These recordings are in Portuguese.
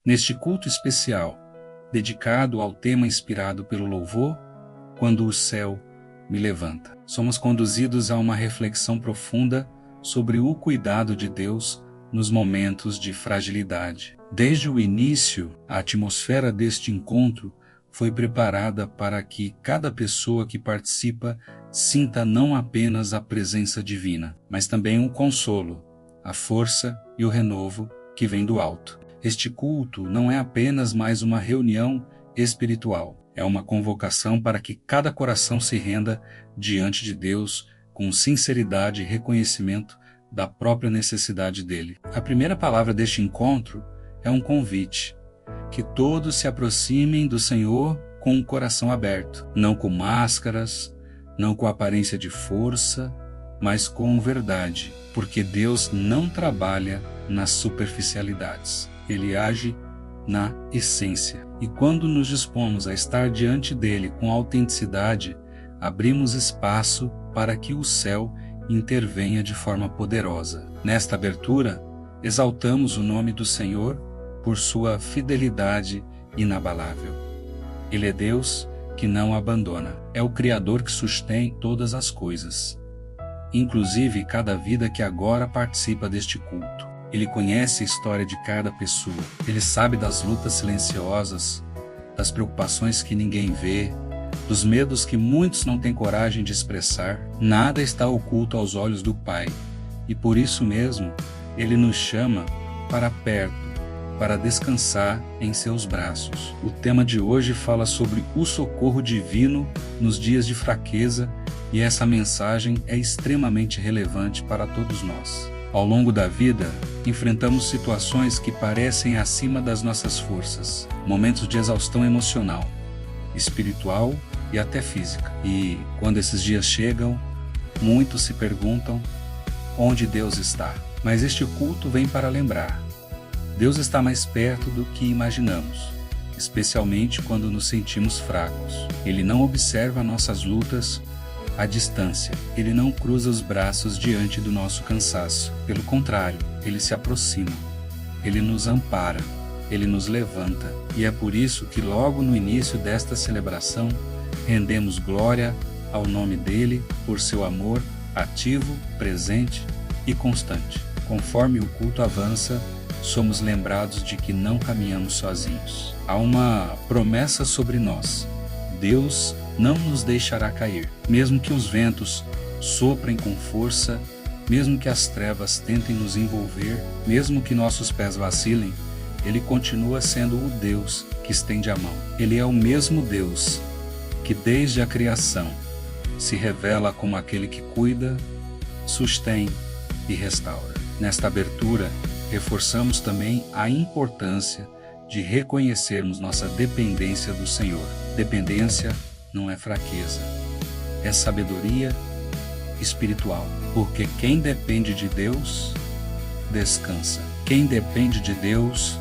Neste culto especial, dedicado ao tema inspirado pelo louvor, Quando o Céu Me Levanta, somos conduzidos a uma reflexão profunda sobre o cuidado de Deus nos momentos de fragilidade. Desde o início, a atmosfera deste encontro foi preparada para que cada pessoa que participa sinta não apenas a presença divina, mas também o consolo, a força e o renovo que vem do alto. Este culto não é apenas mais uma reunião espiritual, é uma convocação para que cada coração se renda diante de Deus com sinceridade e reconhecimento da própria necessidade dele. A primeira palavra deste encontro é um convite, que todos se aproximem do Senhor com o coração aberto, não com máscaras, não com aparência de força, mas com verdade, porque Deus não trabalha nas superficialidades, Ele age na essência. E quando nos dispomos a estar diante dele com autenticidade, abrimos espaço para que o céu intervenha de forma poderosa. Nesta abertura, exaltamos o nome do Senhor por sua fidelidade inabalável. Ele é Deus que não abandona. É o Criador que sustém todas as coisas, inclusive cada vida que agora participa deste culto. Ele conhece a história de cada pessoa. Ele sabe das lutas silenciosas, das preocupações que ninguém vê, dos medos que muitos não têm coragem de expressar. Nada está oculto aos olhos do Pai, e por isso mesmo, Ele nos chama para perto, para descansar em seus braços. O tema de hoje fala sobre o socorro divino nos dias de fraqueza, e essa mensagem é extremamente relevante para todos nós. Ao longo da vida, enfrentamos situações que parecem acima das nossas forças, momentos de exaustão emocional, espiritual e até física. E quando esses dias chegam, muitos se perguntam onde Deus está. Mas este culto vem para lembrar: Deus está mais perto do que imaginamos, especialmente quando nos sentimos fracos. Ele não observa nossas lutas à distância. Ele não cruza os braços diante do nosso cansaço. Pelo contrário, Ele se aproxima. Ele nos ampara. Ele nos levanta. E é por isso que logo no início desta celebração, rendemos glória ao nome dEle por seu amor ativo, presente e constante. Conforme o culto avança, somos lembrados de que não caminhamos sozinhos. Há uma promessa sobre nós: Deus não nos deixará cair. Mesmo que os ventos soprem com força, mesmo que as trevas tentem nos envolver, mesmo que nossos pés vacilem, Ele continua sendo o Deus que estende a mão. Ele é o mesmo Deus que desde a criação se revela como aquele que cuida, sustém e restaura. Nesta abertura, reforçamos também a importância de reconhecermos nossa dependência do Senhor. Dependência não é fraqueza, é sabedoria espiritual, porque quem depende de Deus, descansa. Quem depende de Deus,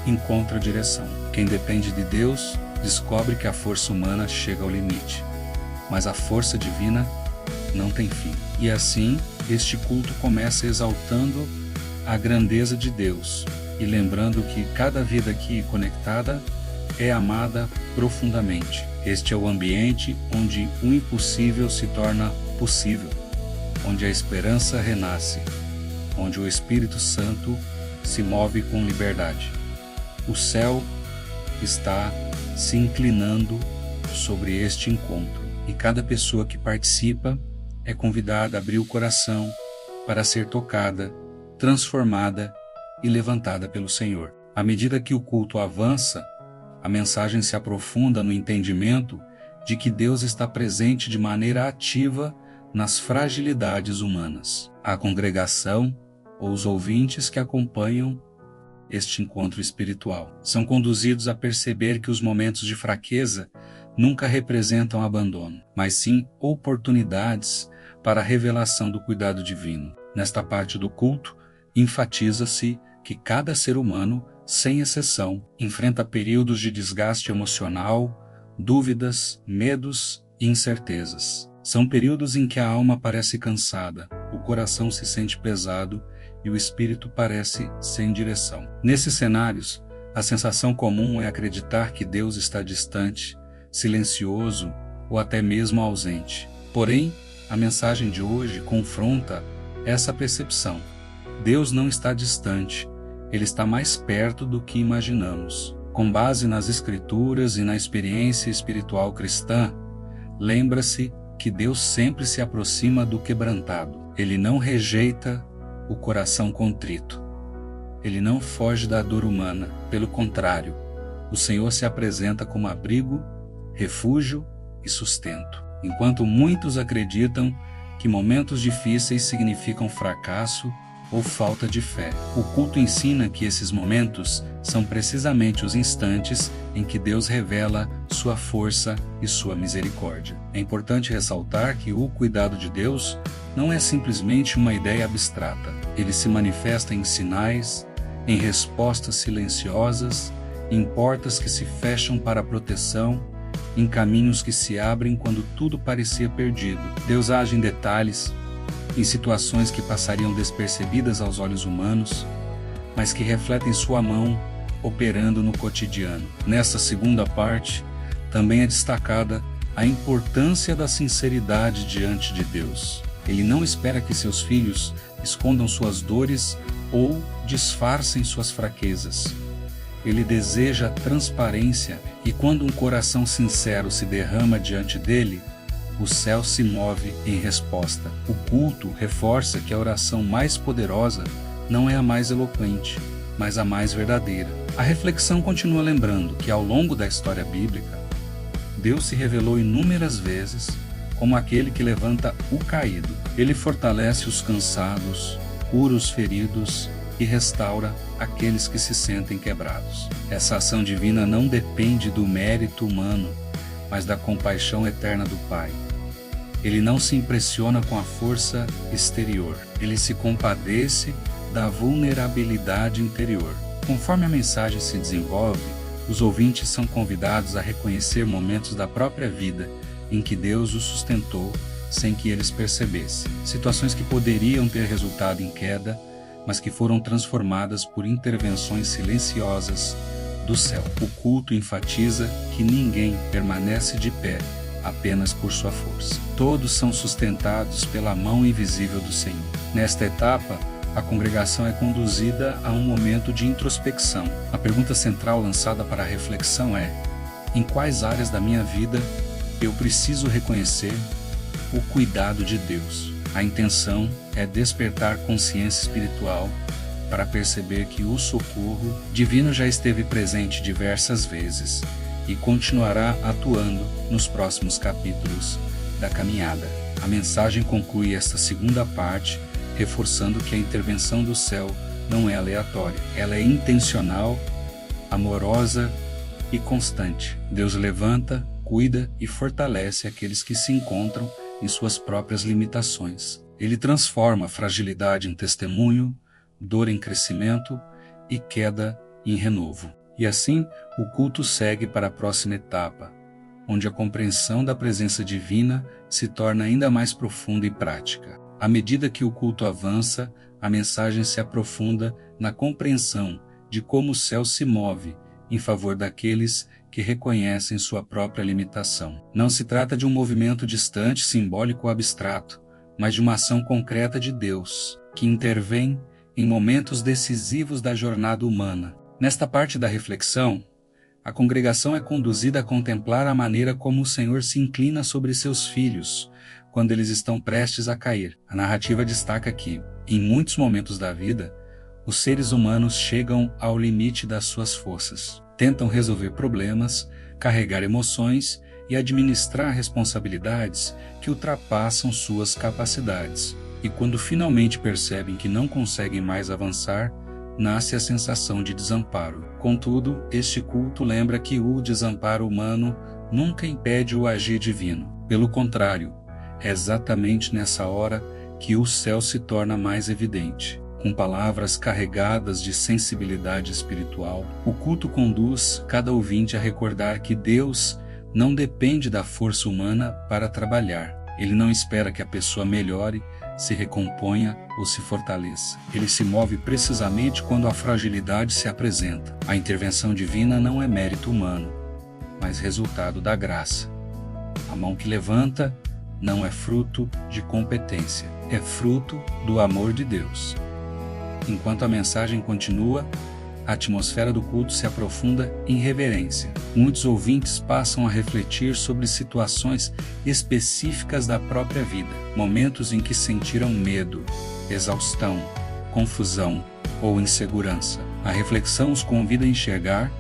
encontra direção. Quem depende de Deus, descobre que a força humana chega ao limite, mas a força divina não tem fim. E assim, este culto começa exaltando a grandeza de Deus e lembrando que cada vida aqui conectada é amada profundamente. Este é o ambiente onde o impossível se torna possível, onde a esperança renasce, onde o Espírito Santo se move com liberdade. O céu está se inclinando sobre este encontro, e cada pessoa que participa é convidada a abrir o coração para ser tocada, transformada e levantada pelo Senhor. À medida que o culto avança, a mensagem se aprofunda no entendimento de que Deus está presente de maneira ativa nas fragilidades humanas. A congregação ou os ouvintes que acompanham este encontro espiritual são conduzidos a perceber que os momentos de fraqueza nunca representam abandono, mas sim oportunidades para a revelação do cuidado divino. Nesta parte do culto, enfatiza-se que cada ser humano, sem exceção, enfrenta períodos de desgaste emocional, dúvidas, medos e incertezas. São períodos em que a alma parece cansada, o coração se sente pesado e o espírito parece sem direção. Nesses cenários, A sensação comum é acreditar que Deus está distante, silencioso ou até mesmo ausente. Porém, a mensagem de hoje confronta essa percepção. Deus não está distante, Ele está mais perto do que imaginamos. Com base nas Escrituras e na experiência espiritual cristã, lembra-se que Deus sempre se aproxima do quebrantado. Ele não rejeita o coração contrito. Ele não foge da dor humana. Pelo contrário, o Senhor se apresenta como abrigo, refúgio e sustento. Enquanto muitos acreditam que momentos difíceis significam fracasso ou falta de fé, o culto ensina que esses momentos são precisamente os instantes em que Deus revela sua força e sua misericórdia. É importante ressaltar que o cuidado de Deus não é simplesmente uma ideia abstrata. Ele se manifesta em sinais, em respostas silenciosas, em portas que se fecham para a proteção, em caminhos que se abrem quando tudo parecia perdido. Deus age em detalhes, em situações que passariam despercebidas aos olhos humanos, mas que refletem sua mão operando no cotidiano. Nessa segunda parte, também é destacada a importância da sinceridade diante de Deus. Ele não espera que seus filhos escondam suas dores ou disfarcem suas fraquezas. Ele deseja transparência, e quando um coração sincero se derrama diante dele, o céu se move em resposta. O culto reforça que a oração mais poderosa não é a mais eloquente, mas a mais verdadeira. A reflexão continua lembrando que ao longo da história bíblica, Deus se revelou inúmeras vezes como aquele que levanta o caído. Ele fortalece os cansados, cura os feridos e restaura aqueles que se sentem quebrados. Essa ação divina não depende do mérito humano, mas da compaixão eterna do Pai. Ele não se impressiona com a força exterior, ele se compadece da vulnerabilidade interior. Conforme a mensagem se desenvolve, os ouvintes são convidados a reconhecer momentos da própria vida em que Deus os sustentou sem que eles percebessem. Situações que poderiam ter resultado em queda, mas que foram transformadas por intervenções silenciosas do céu. O culto enfatiza que ninguém permanece de pé apenas por sua força. Todos são sustentados pela mão invisível do Senhor. Nesta etapa, a congregação é conduzida a um momento de introspecção. A pergunta central lançada para a reflexão é: em quais áreas da minha vida eu preciso reconhecer o cuidado de Deus? A intenção é despertar consciência espiritual para perceber que o socorro divino já esteve presente diversas vezes e continuará atuando nos próximos capítulos da caminhada. A mensagem conclui esta segunda parte, reforçando que a intervenção do céu não é aleatória. Ela é intencional, amorosa e constante. Deus levanta, cuida e fortalece aqueles que se encontram em suas próprias limitações. Ele transforma a fragilidade em testemunho, dor em crescimento e queda em renovo. E assim, o culto segue para a próxima etapa, onde a compreensão da presença divina se torna ainda mais profunda e prática. À medida que o culto avança, a mensagem se aprofunda na compreensão de como o céu se move em favor daqueles que reconhecem sua própria limitação. Não se trata de um movimento distante, simbólico ou abstrato, mas de uma ação concreta de Deus, que intervém em momentos decisivos da jornada humana. Nesta parte da reflexão, a congregação é conduzida a contemplar a maneira como o Senhor se inclina sobre seus filhos, quando eles estão prestes a cair. A narrativa destaca que, em muitos momentos da vida, os seres humanos chegam ao limite das suas forças. Tentam resolver problemas, carregar emoções e administrar responsabilidades que ultrapassam suas capacidades. E quando finalmente percebem que não conseguem mais avançar, nasce a sensação de desamparo. Contudo, este culto lembra que o desamparo humano nunca impede o agir divino. Pelo contrário, é exatamente nessa hora que o céu se torna mais evidente. Com palavras carregadas de sensibilidade espiritual, o culto conduz cada ouvinte a recordar que Deus não depende da força humana para trabalhar. Ele não espera que a pessoa melhore se recomponha ou se fortaleça. Ele se move precisamente quando a fragilidade se apresenta. A intervenção divina não é mérito humano, mas resultado da graça. A mão que levanta não é fruto de competência, é fruto do amor de Deus. Enquanto a mensagem continua, a atmosfera do culto se aprofunda em reverência. Muitos ouvintes passam a refletir sobre situações específicas da própria vida, momentos em que sentiram medo, exaustão, confusão ou insegurança. A reflexão os convida a enxergar,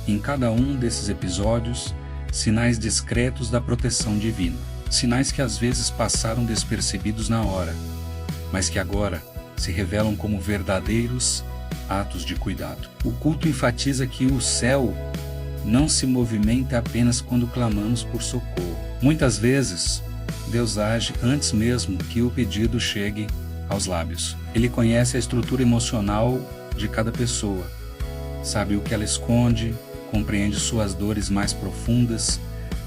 em cada um desses episódios, sinais discretos da proteção divina. Sinais que às vezes passaram despercebidos na hora, mas que agora se revelam como verdadeiros atos de cuidado. O culto enfatiza que o céu não se movimenta apenas quando clamamos por socorro. Muitas vezes, Deus age antes mesmo que o pedido chegue aos lábios. Ele conhece a estrutura emocional de cada pessoa, sabe o que ela esconde, compreende suas dores mais profundas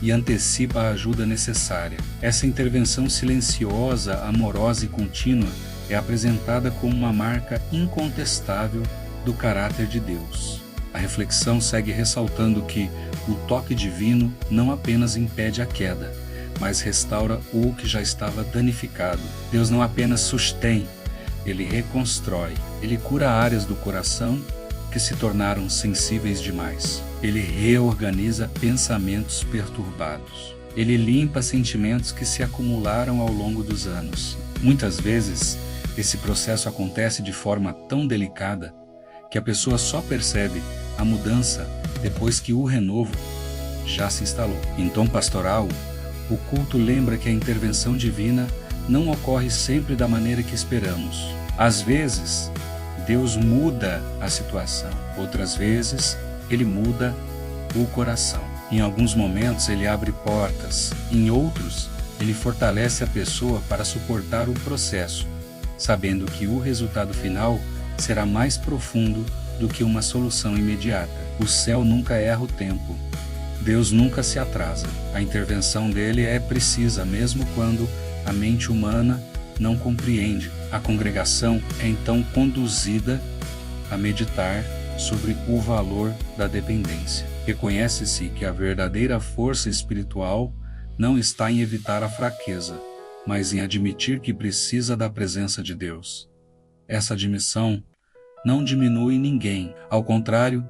e antecipa a ajuda necessária. Essa intervenção silenciosa, amorosa e contínua é apresentada como uma marca incontestável do caráter de Deus. A reflexão segue ressaltando que o toque divino não apenas impede a queda, mas restaura o que já estava danificado. Deus não apenas sustém, Ele reconstrói. Ele cura áreas do coração que se tornaram sensíveis demais. Ele reorganiza pensamentos perturbados. Ele limpa sentimentos que se acumularam ao longo dos anos. Muitas vezes, esse processo acontece de forma tão delicada que a pessoa só percebe a mudança depois que o renovo já se instalou. Em tom pastoral, o culto lembra que a intervenção divina não ocorre sempre da maneira que esperamos. Às vezes, Deus muda a situação. Outras vezes, Ele muda o coração. Em alguns momentos, Ele abre portas. Em outros, Ele fortalece a pessoa para suportar o processo, sabendo que o resultado final será mais profundo do que uma solução imediata. O céu nunca erra o tempo. Deus nunca se atrasa. A intervenção dele é precisa, mesmo quando a mente humana não compreende. A congregação é então conduzida a meditar sobre o valor da dependência. Reconhece-se que a verdadeira força espiritual não está em evitar a fraqueza, mas em admitir que precisa da presença de Deus. Essa admissão não diminui ninguém, ao contrário,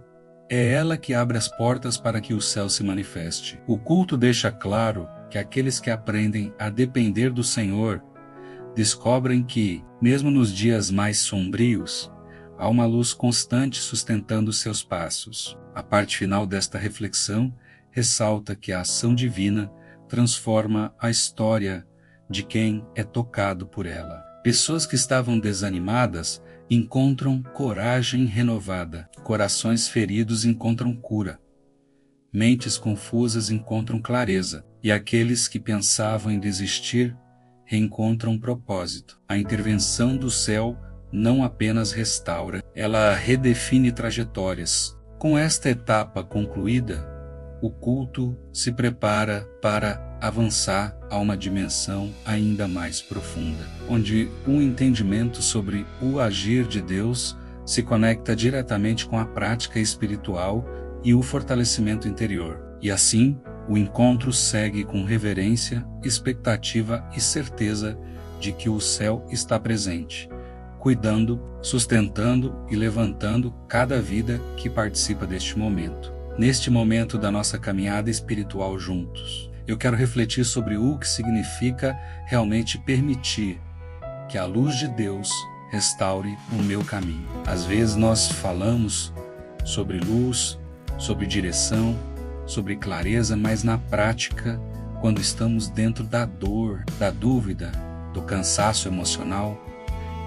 é ela que abre as portas para que o céu se manifeste. O culto deixa claro que aqueles que aprendem a depender do Senhor descobrem que, mesmo nos dias mais sombrios, há uma luz constante sustentando seus passos. A parte final desta reflexão ressalta que a ação divina transforma a história de quem é tocado por ela. Pessoas que estavam desanimadas encontram coragem renovada, corações feridos encontram cura, mentes confusas encontram clareza, e aqueles que pensavam em desistir reencontram propósito. A intervenção do céu não apenas restaura, ela redefine trajetórias. Com esta etapa concluída, o culto se prepara para avançar a uma dimensão ainda mais profunda, onde o entendimento sobre o agir de Deus se conecta diretamente com a prática espiritual e o fortalecimento interior. E assim, o encontro segue com reverência, expectativa e certeza de que o céu está presente, cuidando, sustentando e levantando cada vida que participa deste momento. Neste momento da nossa caminhada espiritual juntos, eu quero refletir sobre o que significa realmente permitir que a luz de Deus restaure o meu caminho. Às vezes nós falamos sobre luz, sobre direção, sobre clareza, mas na prática, quando estamos dentro da dor, da dúvida, do cansaço emocional,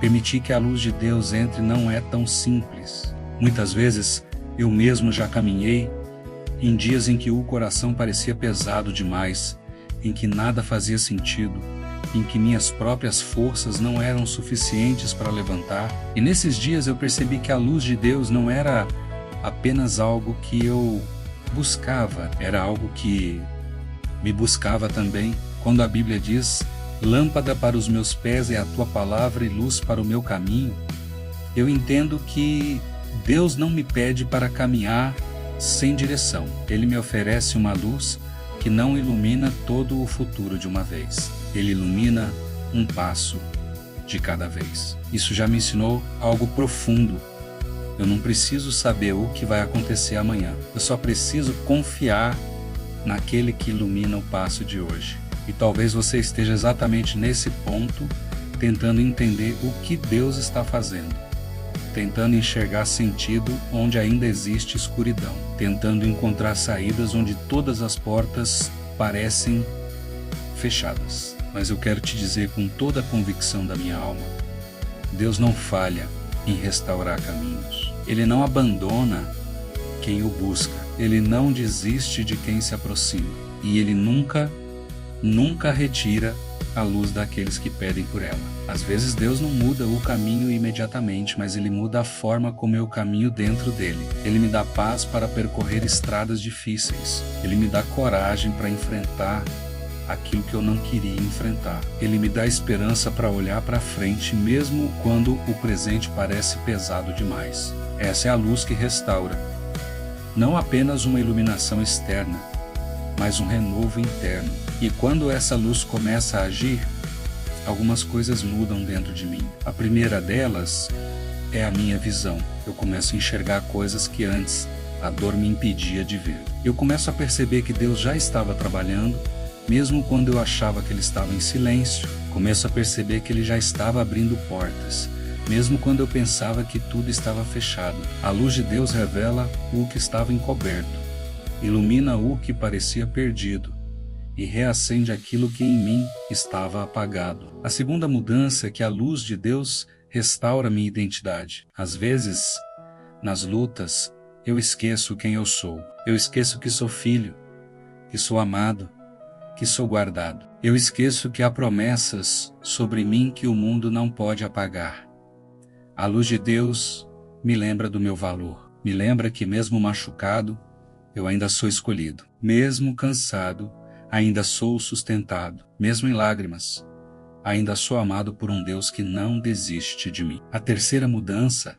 permitir que a luz de Deus entre não é tão simples. Muitas vezes eu mesmo já caminhei em dias em que o coração parecia pesado demais, em que nada fazia sentido, em que minhas próprias forças não eram suficientes para levantar. E nesses dias eu percebi que a luz de Deus não era apenas algo que eu buscava, era algo que me buscava também. Quando a Bíblia diz Lâmpada para os meus pés é a tua palavra e luz para o meu caminho, eu entendo que Deus não me pede para caminhar sem direção. Ele me oferece uma luz que não ilumina todo o futuro de uma vez. Ele ilumina um passo de cada vez. Isso já me ensinou algo profundo. Eu não preciso saber o que vai acontecer amanhã. Eu só preciso confiar naquele que ilumina o passo de hoje. E talvez você esteja exatamente nesse ponto, tentando entender o que Deus está fazendo, tentando enxergar sentido onde ainda existe escuridão, tentando encontrar saídas onde todas as portas parecem fechadas. Mas eu quero te dizer com toda a convicção da minha alma, Deus não falha em restaurar caminhos. Ele não abandona quem o busca. Ele não desiste de quem se aproxima. E Ele nunca retira a luz daqueles que pedem por ela. Às vezes Deus não muda o caminho imediatamente, mas Ele muda a forma como eu caminho dentro dele. Ele me dá paz para percorrer estradas difíceis. Ele me dá coragem para enfrentar aquilo que eu não queria enfrentar. Ele me dá esperança para olhar para frente, mesmo quando o presente parece pesado demais. Essa é a luz que restaura. Não apenas uma iluminação externa, mas um renovo interno. E quando essa luz começa a agir, algumas coisas mudam dentro de mim. A primeira delas é a minha visão. Eu começo a enxergar coisas que antes a dor me impedia de ver. Eu começo a perceber que Deus já estava trabalhando, mesmo quando eu achava que Ele estava em silêncio. Começo a perceber que Ele já estava abrindo portas, mesmo quando eu pensava que tudo estava fechado. A luz de Deus revela o que estava encoberto, ilumina o que parecia perdido e reacende aquilo que em mim estava apagado. A segunda mudança é que a luz de Deus restaura minha identidade. Às vezes, nas lutas, eu esqueço quem eu sou. Eu esqueço que sou filho, que sou amado, que sou guardado. Eu esqueço que há promessas sobre mim que o mundo não pode apagar. A luz de Deus me lembra do meu valor. Me lembra que mesmo machucado, eu ainda sou escolhido. Mesmo cansado, ainda sou sustentado. Mesmo em lágrimas, ainda sou amado por um Deus que não desiste de mim. A terceira mudança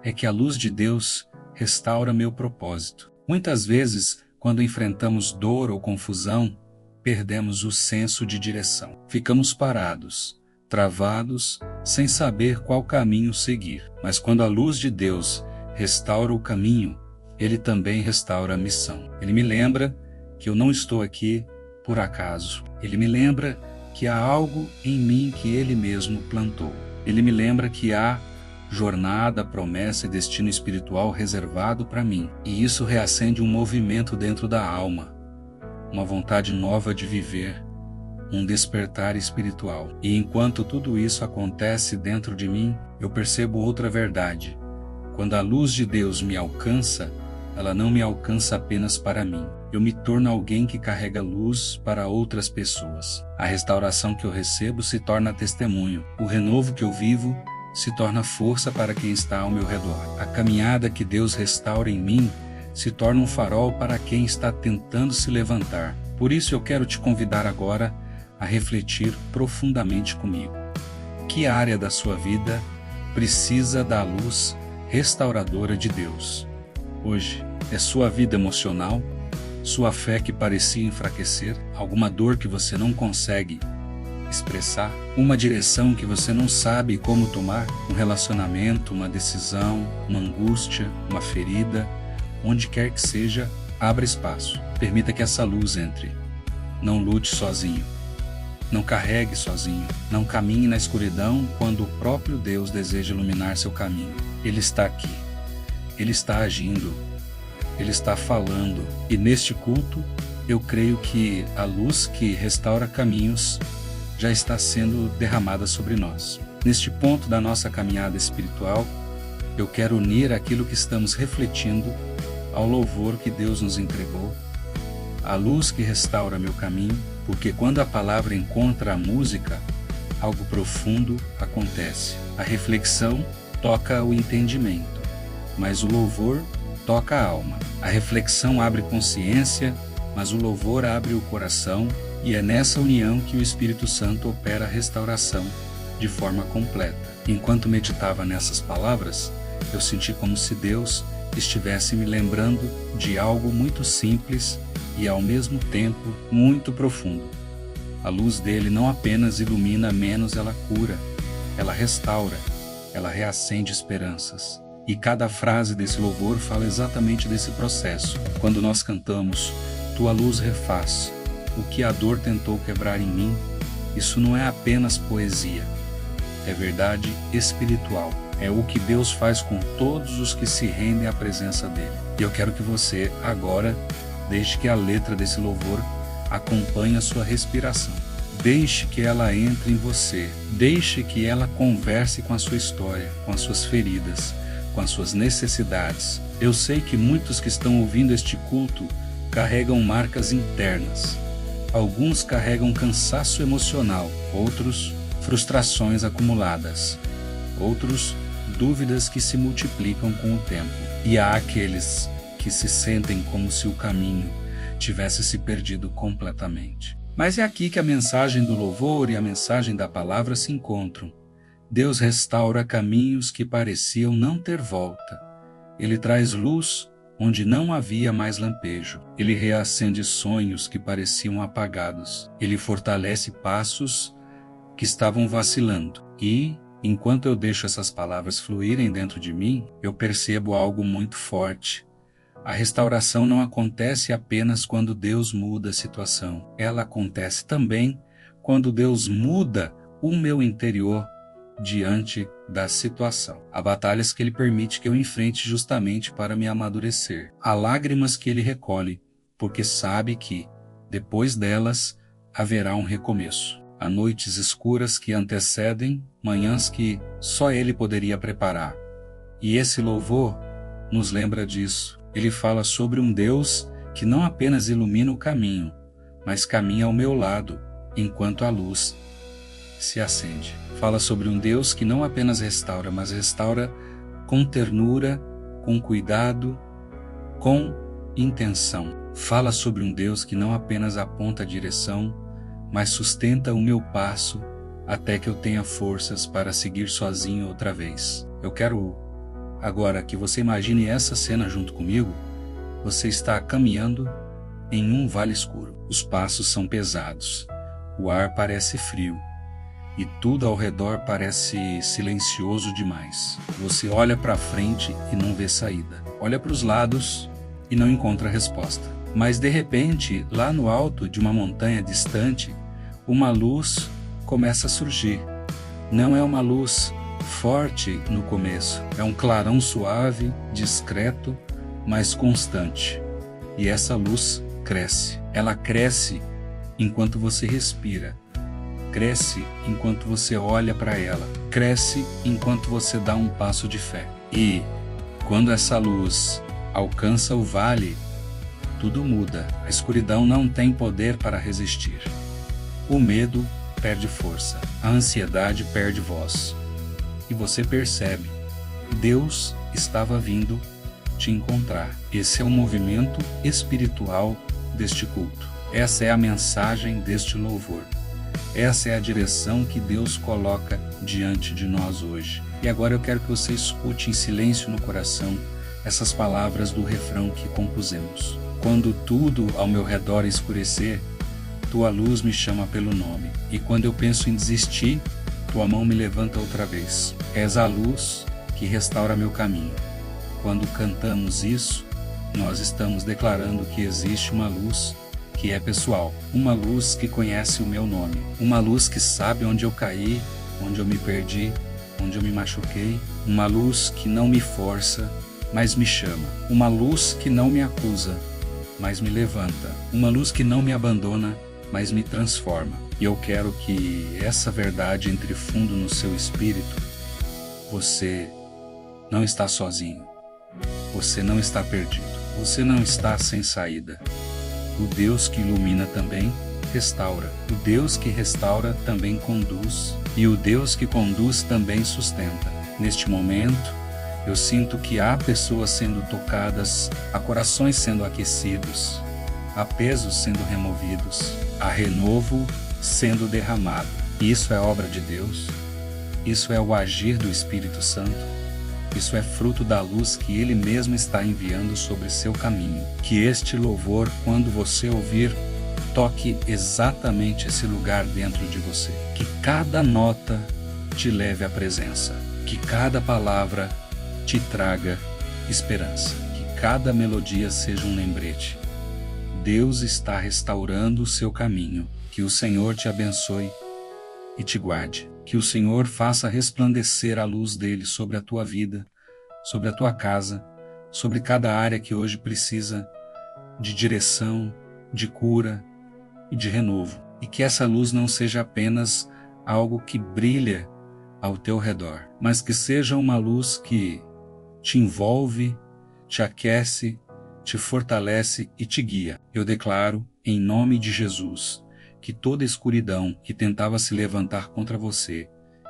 é que a luz de Deus restaura meu propósito. Muitas vezes, quando enfrentamos dor ou confusão, perdemos o senso de direção. Ficamos parados, travados, sem saber qual caminho seguir. Mas quando a luz de Deus restaura o caminho, Ele também restaura a missão. Ele me lembra que eu não estou aqui por acaso. Ele me lembra que há algo em mim que Ele mesmo plantou. Ele me lembra que há jornada, promessa e destino espiritual reservado para mim. E isso reacende um movimento dentro da alma, uma vontade nova de viver, um despertar espiritual. E enquanto tudo isso acontece dentro de mim, eu percebo outra verdade. Quando a luz de Deus me alcança, ela não me alcança apenas para mim. Eu me torno alguém que carrega luz para outras pessoas. A restauração que eu recebo se torna testemunho. O renovo que eu vivo se torna força para quem está ao meu redor. A caminhada que Deus restaura em mim se torna um farol para quem está tentando se levantar. Por isso eu quero te convidar agora a refletir profundamente comigo. Que área da sua vida precisa da luz restauradora de Deus? Hoje, é sua vida emocional, sua fé que parecia enfraquecer, alguma dor que você não consegue expressar, uma direção que você não sabe como tomar, um relacionamento, uma decisão, uma angústia, uma ferida, onde quer que seja, abra espaço. Permita que essa luz entre. Não lute sozinho. Não carregue sozinho. Não caminhe na escuridão quando o próprio Deus deseja iluminar seu caminho. Ele está aqui. Ele está agindo. Ele está falando. E neste culto, eu creio que a luz que restaura caminhos já está sendo derramada sobre nós. Neste ponto da nossa caminhada espiritual, eu quero unir aquilo que estamos refletindo ao louvor que Deus nos entregou, a luz que restaura meu caminho, porque quando a palavra encontra a música, algo profundo acontece. A reflexão toca o entendimento, mas o louvor toca a alma. A reflexão abre consciência, mas o louvor abre o coração E é nessa união que o Espírito Santo opera a restauração de forma completa. Enquanto meditava nessas palavras, eu senti como se Deus estivesse me lembrando de algo muito simples e ao mesmo tempo muito profundo. A luz dele não apenas ilumina menos, ela cura, ela restaura, ela reacende esperanças. E cada frase desse louvor fala exatamente desse processo. Quando nós cantamos, tua luz refaz o que a dor tentou quebrar em mim, isso não é apenas poesia, é verdade espiritual. É o que Deus faz com todos os que se rendem à presença dele. E eu quero que você, agora, deixe que a letra desse louvor acompanhe a sua respiração. Deixe que ela entre em você. Deixe que ela converse com a sua história, com as suas feridas, com as suas necessidades. Eu sei que muitos que estão ouvindo este culto carregam marcas internas. Alguns carregam cansaço emocional, outros, frustrações acumuladas, outros, dúvidas que se multiplicam com o tempo. E há aqueles que se sentem como se o caminho tivesse se perdido completamente. Mas é aqui que a mensagem do louvor e a mensagem da palavra se encontram. Deus restaura caminhos que pareciam não ter volta. Ele traz luz onde não havia mais lampejo. Ele reacende sonhos que pareciam apagados. Ele fortalece passos que estavam vacilando. E, enquanto eu deixo essas palavras fluírem dentro de mim, eu percebo algo muito forte. A restauração não acontece apenas quando Deus muda a situação. Ela acontece também quando Deus muda o meu interior diante da situação. Há batalhas que Ele permite que eu enfrente justamente para me amadurecer. Há lágrimas que Ele recolhe, porque sabe que, depois delas, haverá um recomeço. Há noites escuras que antecedem manhãs que só Ele poderia preparar. E esse louvor nos lembra disso. Ele fala sobre um Deus que não apenas ilumina o caminho, mas caminha ao meu lado, enquanto a luz se acende. Fala sobre um Deus que não apenas restaura, mas restaura com ternura, com cuidado, com intenção. Fala sobre um Deus que não apenas aponta a direção, mas sustenta o meu passo até que eu tenha forças para seguir sozinho outra vez. Eu quero agora que você imagine essa cena junto comigo. Você está caminhando em um vale escuro. Os passos são pesados, o ar parece frio e tudo ao redor parece silencioso demais. Você olha para frente e não vê saída. Olha para os lados e não encontra resposta. Mas de repente, lá no alto de uma montanha distante, uma luz começa a surgir. Não é uma luz forte no começo, é um clarão suave, discreto, mas constante. E essa luz cresce. Ela cresce enquanto você respira. Cresce enquanto você olha para ela. Cresce enquanto você dá um passo de fé. E quando essa luz alcança o vale, tudo muda. A escuridão não tem poder para resistir. O medo perde força. A ansiedade perde voz. E você percebe, Deus estava vindo te encontrar. Esse é o movimento espiritual deste culto. Essa é a mensagem deste louvor. Essa é a direção que Deus coloca diante de nós hoje. E agora eu quero que você escute em silêncio no coração essas palavras do refrão que compusemos. Quando tudo ao meu redor escurecer, tua luz me chama pelo nome. E quando eu penso em desistir, tua mão me levanta outra vez. És a luz que restaura meu caminho. Quando cantamos isso, nós estamos declarando que existe uma luz que é pessoal. Uma luz que conhece o meu nome. Uma luz que sabe onde eu caí, onde eu me perdi, onde eu me machuquei. Uma luz que não me força, mas me chama. Uma luz que não me acusa, mas me levanta. Uma luz que não me abandona, mas me transforma. E eu quero que essa verdade entre fundo no seu espírito. Você não está sozinho. Você não está perdido. Você não está sem saída. O Deus que ilumina também restaura. O Deus que restaura também conduz. E o Deus que conduz também sustenta. Neste momento, eu sinto que há pessoas sendo tocadas, há corações sendo aquecidos, há pesos sendo removidos. há renovo sendo derramado. Isso é obra de Deus, isso é o agir do Espírito Santo, isso é fruto da luz que Ele mesmo está enviando sobre seu caminho. Que este louvor, quando você ouvir, toque exatamente esse lugar dentro de você. Que cada nota te leve à presença. Que cada palavra te traga esperança. Que cada melodia seja um lembrete. Deus está restaurando o seu caminho. Que o Senhor te abençoe e te guarde. Que o Senhor faça resplandecer a luz dele sobre a tua vida, sobre a tua casa, sobre cada área que hoje precisa de direção, de cura e de renovo. E que essa luz não seja apenas algo que brilha ao teu redor, mas que seja uma luz que te envolve, te aquece, te fortalece e te guia. Eu declaro, em nome de Jesus, que toda escuridão que tentava se levantar contra você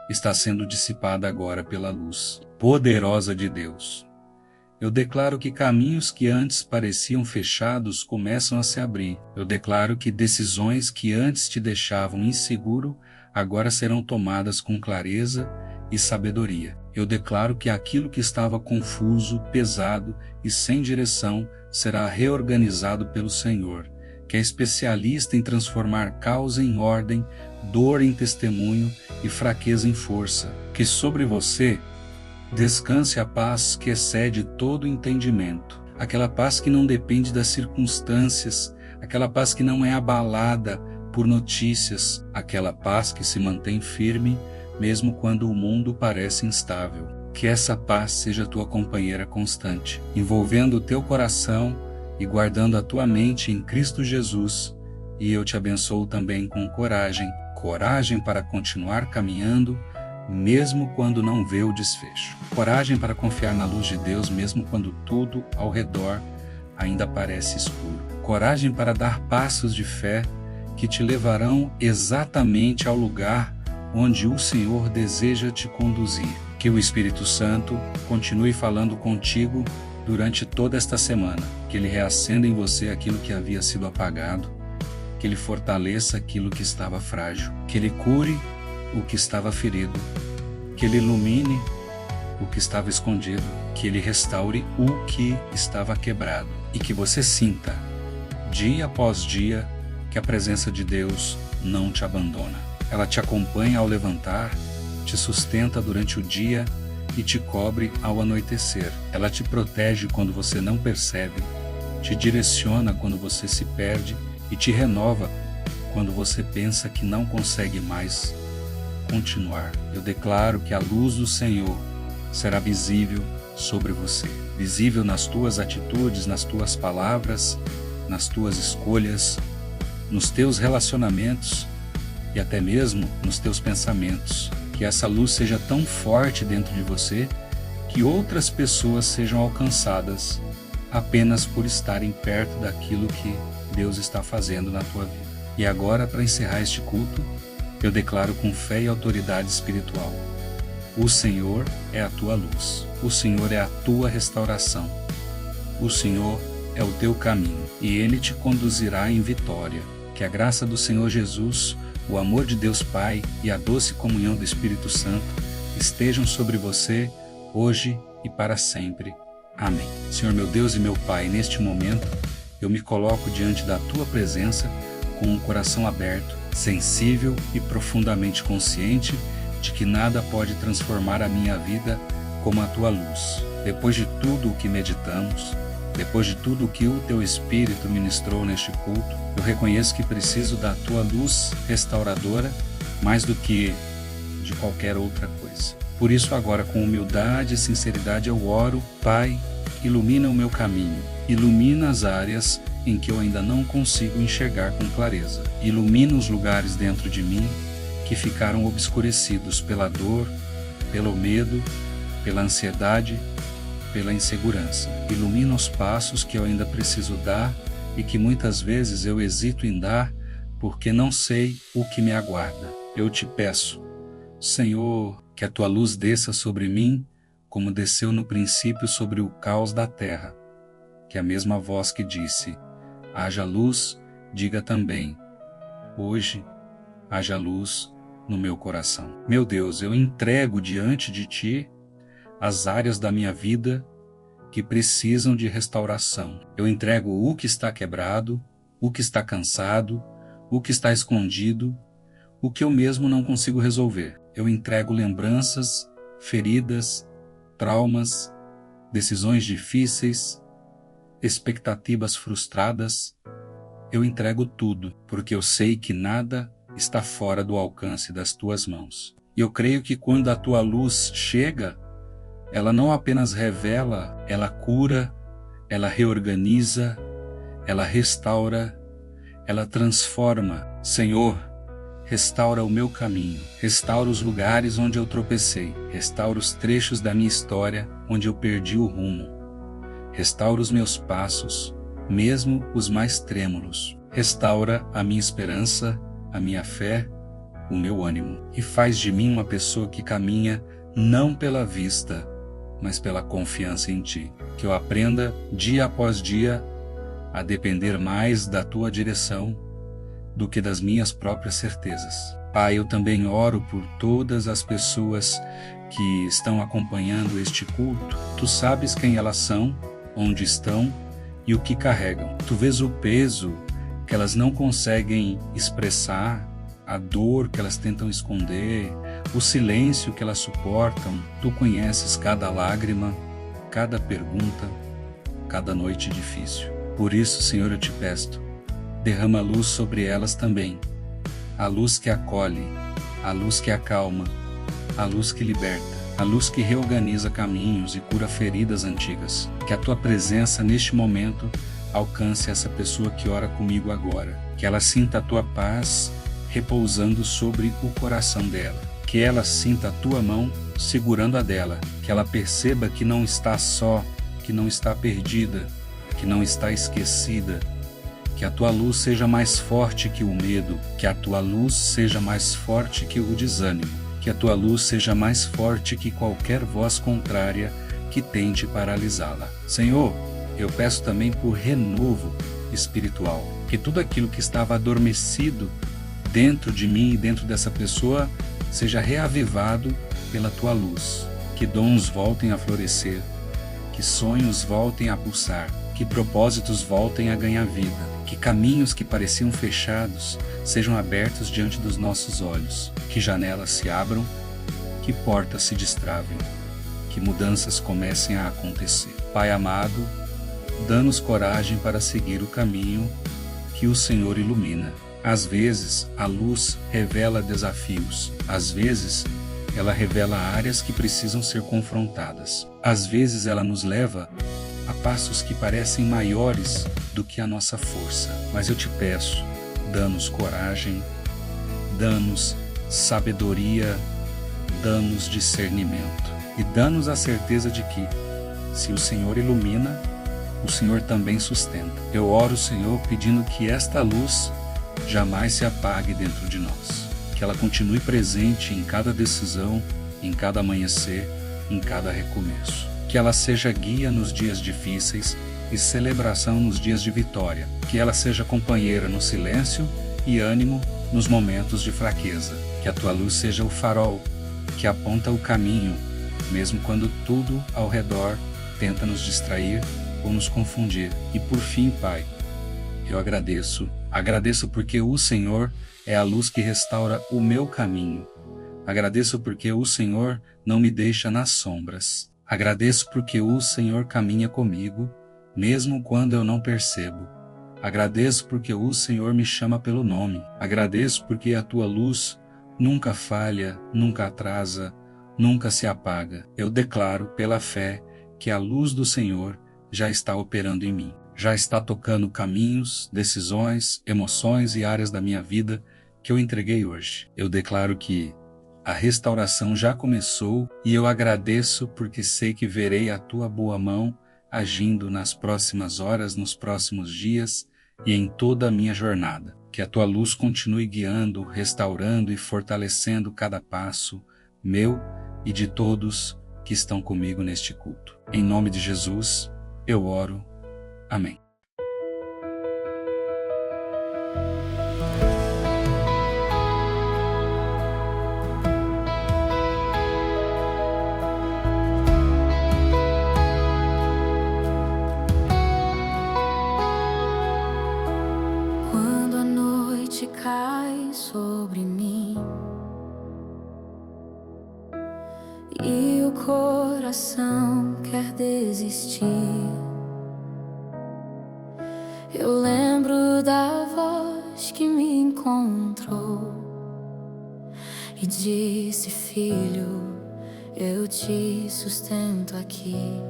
está sendo dissipada agora pela luz poderosa de Deus. Eu declaro que caminhos que antes pareciam fechados começam a se abrir. Eu declaro que decisões que antes te deixavam inseguro agora serão tomadas com clareza e sabedoria. Eu declaro que aquilo que estava confuso, pesado e sem direção será reorganizado pelo Senhor, que é especialista em transformar caos em ordem, dor em testemunho e fraqueza em força. Que sobre você descanse a paz que excede todo entendimento, aquela paz que não depende das circunstâncias, aquela paz que não é abalada por notícias, aquela paz que se mantém firme mesmo quando o mundo parece instável. Que essa paz seja tua companheira constante, envolvendo o teu coração e guardando a tua mente em Cristo Jesus. E eu te abençoo também com coragem para continuar caminhando, mesmo quando não vê o desfecho. Coragem para confiar na luz de Deus, mesmo quando tudo ao redor ainda parece escuro. Coragem para dar passos de fé que te levarão exatamente ao lugar onde o Senhor deseja te conduzir. Que o Espírito Santo continue falando contigo durante toda esta semana. Que Ele reacenda em você aquilo que havia sido apagado. Que Ele fortaleça aquilo que estava frágil. Que Ele cure o que estava ferido. Que Ele ilumine o que estava escondido. Que Ele restaure o que estava quebrado. E que você sinta, dia após dia, que a presença de Deus não te abandona. Ela te acompanha ao levantar, te sustenta durante o dia e te cobre ao anoitecer. Ela te protege quando você não percebe, te direciona quando você se perde e te renova quando você pensa que não consegue mais continuar. Eu declaro que a luz do Senhor será visível sobre você, visível nas tuas atitudes, nas tuas palavras, nas tuas escolhas, nos teus relacionamentos e até mesmo nos teus pensamentos. Que essa luz seja tão forte dentro de você que outras pessoas sejam alcançadas apenas por estarem perto daquilo que Deus está fazendo na tua vida. E agora, para encerrar este culto, eu declaro com fé e autoridade espiritual: o Senhor é a tua luz, o Senhor é a tua restauração, o Senhor é o teu caminho e Ele te conduzirá em vitória. Que a graça do Senhor Jesus, o amor de Deus Pai e a doce comunhão do Espírito Santo estejam sobre você hoje e para sempre. Amém. Senhor meu Deus e meu Pai, neste momento eu me coloco diante da Tua presença com um coração aberto, sensível e profundamente consciente de que nada pode transformar a minha vida como a Tua luz. Depois de tudo o que meditamos, depois de tudo o que o Teu Espírito ministrou neste culto, eu reconheço que preciso da Tua luz restauradora mais do que de qualquer outra coisa. Por isso agora, com humildade e sinceridade, eu oro: Pai, ilumina o meu caminho, ilumina as áreas em que eu ainda não consigo enxergar com clareza. Ilumina os lugares dentro de mim que ficaram obscurecidos pela dor, pelo medo, pela ansiedade, pela insegurança. Ilumina os passos que eu ainda preciso dar e que muitas vezes eu hesito em dar porque não sei o que me aguarda. Eu te peço, Senhor, que a Tua luz desça sobre mim como desceu no princípio sobre o caos da terra. Que a mesma voz que disse: haja luz, diga também: hoje haja luz no meu coração. Meu Deus, eu entrego diante de Ti as áreas da minha vida que precisam de restauração. Eu entrego o que está quebrado, o que está cansado, o que está escondido, o que eu mesmo não consigo resolver. Eu entrego lembranças, feridas, traumas, decisões difíceis, expectativas frustradas. Eu entrego tudo, porque eu sei que nada está fora do alcance das Tuas mãos. E eu creio que quando a Tua luz chega, ela não apenas revela, ela cura, ela reorganiza, ela restaura, ela transforma. Senhor, restaura o meu caminho, restaura os lugares onde eu tropecei, restaura os trechos da minha história onde eu perdi o rumo, restaura os meus passos, mesmo os mais trêmulos, restaura a minha esperança, a minha fé, o meu ânimo, e faz de mim uma pessoa que caminha não pela vista, mas pela confiança em Ti. Que eu aprenda, dia após dia, a depender mais da Tua direção do que das minhas próprias certezas. Pai, eu também oro por todas as pessoas que estão acompanhando este culto. Tu sabes quem elas são, onde estão e o que carregam. Tu vês o peso que elas não conseguem expressar, a dor que elas tentam esconder, o silêncio que elas suportam. Tu conheces cada lágrima, cada pergunta, cada noite difícil. Por isso, Senhor, eu te peço, derrama luz sobre elas também, a luz que acolhe, a luz que acalma, a luz que liberta, a luz que reorganiza caminhos e cura feridas antigas. Que a Tua presença neste momento alcance essa pessoa que ora comigo agora, que ela sinta a Tua paz repousando sobre o coração dela, que ela sinta a Tua mão segurando a dela, que ela perceba que não está só, que não está perdida, que não está esquecida. Que a Tua luz seja mais forte que o medo, que a Tua luz seja mais forte que o desânimo, que a Tua luz seja mais forte que qualquer voz contrária que tente paralisá-la. Senhor, eu peço também por renovo espiritual, que tudo aquilo que estava adormecido dentro de mim e dentro dessa pessoa seja reavivado pela Tua luz, que dons voltem a florescer, que sonhos voltem a pulsar, que propósitos voltem a ganhar vida, que caminhos que pareciam fechados sejam abertos diante dos nossos olhos, que janelas se abram, que portas se destravem, que mudanças comecem a acontecer. Pai amado, dá-nos coragem para seguir o caminho que o Senhor ilumina. Às vezes, a luz revela desafios. Às vezes, ela revela áreas que precisam ser confrontadas. Às vezes, ela nos leva a passos que parecem maiores do que a nossa força. Mas eu te peço, dá-nos coragem, dá-nos sabedoria, dá-nos discernimento. E dá-nos a certeza de que, se o Senhor ilumina, o Senhor também sustenta. Eu oro, Senhor, pedindo que esta luz jamais se apague dentro de nós, que ela continue presente em cada decisão, em cada amanhecer, em cada recomeço, que ela seja guia nos dias difíceis e celebração nos dias de vitória, que ela seja companheira no silêncio e ânimo nos momentos de fraqueza, que a Tua luz seja o farol que aponta o caminho, mesmo quando tudo ao redor tenta nos distrair ou nos confundir. E por fim, Pai, eu agradeço porque o Senhor é a luz que restaura o meu caminho. Agradeço porque o Senhor não me deixa nas sombras. Agradeço porque o Senhor caminha comigo, mesmo quando eu não percebo. Agradeço porque o Senhor me chama pelo nome. Agradeço porque a Tua luz nunca falha, nunca atrasa, nunca se apaga. Eu declaro pela fé que a luz do Senhor já está operando em mim. Já está tocando caminhos, decisões, emoções e áreas da minha vida que eu entreguei hoje. Eu declaro que a restauração já começou e eu agradeço porque sei que verei a Tua boa mão agindo nas próximas horas, nos próximos dias e em toda a minha jornada. Que a Tua luz continue guiando, restaurando e fortalecendo cada passo meu e de todos que estão comigo neste culto. Em nome de Jesus, eu oro. Amém. noite cai sobre mim e o coração quer desistir, eu lembro da voz que me encontrou e disse: filho, eu te sustento aqui.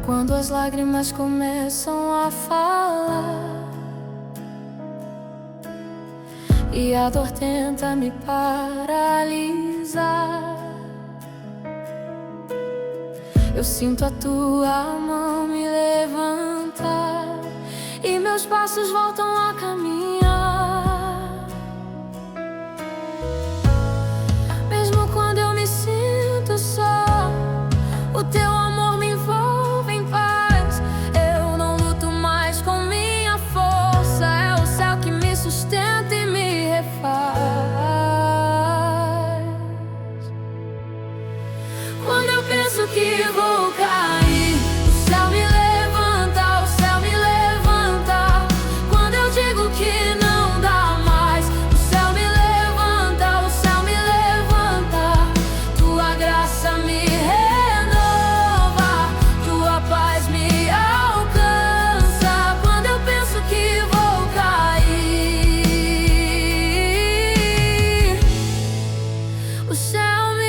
Quando as lágrimas começam a falar e a dor tenta me paralisar, eu sinto a tua mão me levantar e meus passos voltam a caminhar. Mesmo quando eu me sinto só, o teu amor me envolve em paz. Eu não luto mais com minha força, é o céu que me sustenta e me refaz. Quando eu penso que vou cair, o céu me levanta, o céu me levanta. Quando eu digo que não dá mais, o céu me levanta, o céu me levanta. Tua graça me renova, tua paz me alcança. Quando eu penso que vou cair, o céu me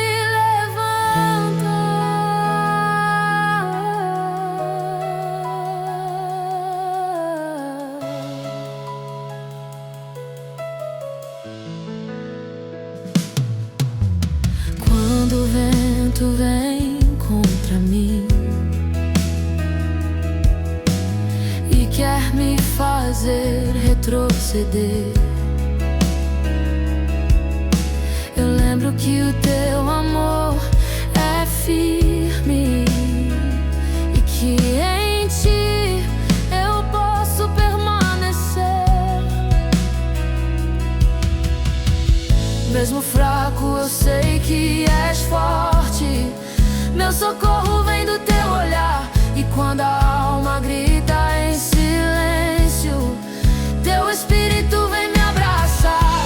quando o vento vem contra mim e quer me fazer retroceder, eu lembro que o teu amor é firme e que em ti eu posso permanecer. Mesmo fraco, eu sei que és forte. Meu socorro vem do teu olhar. E quando a alma grita em silêncio, teu espírito vem me abraçar.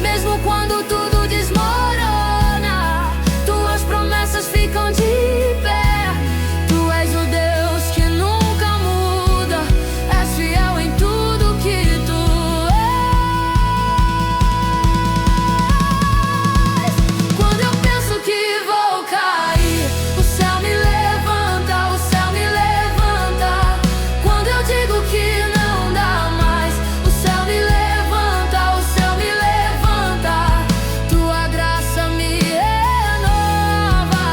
Mesmo quando tudo desmorona, tuas promessas ficam de pé. Tu és o Deus que nunca muda, és fiel em tudo que tu és. Quando eu penso que vou cair, o céu me levanta, o céu me levanta. Quando eu digo que não dá mais, o céu me levanta, o céu me levanta. Tua graça me renova,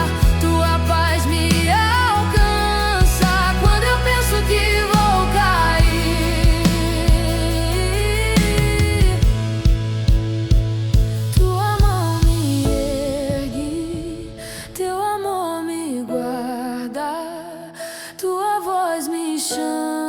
tua paz me alcança. Quando eu penso que vou cair, tua mão me ergue, teu amor me guarda, tua voz me chama.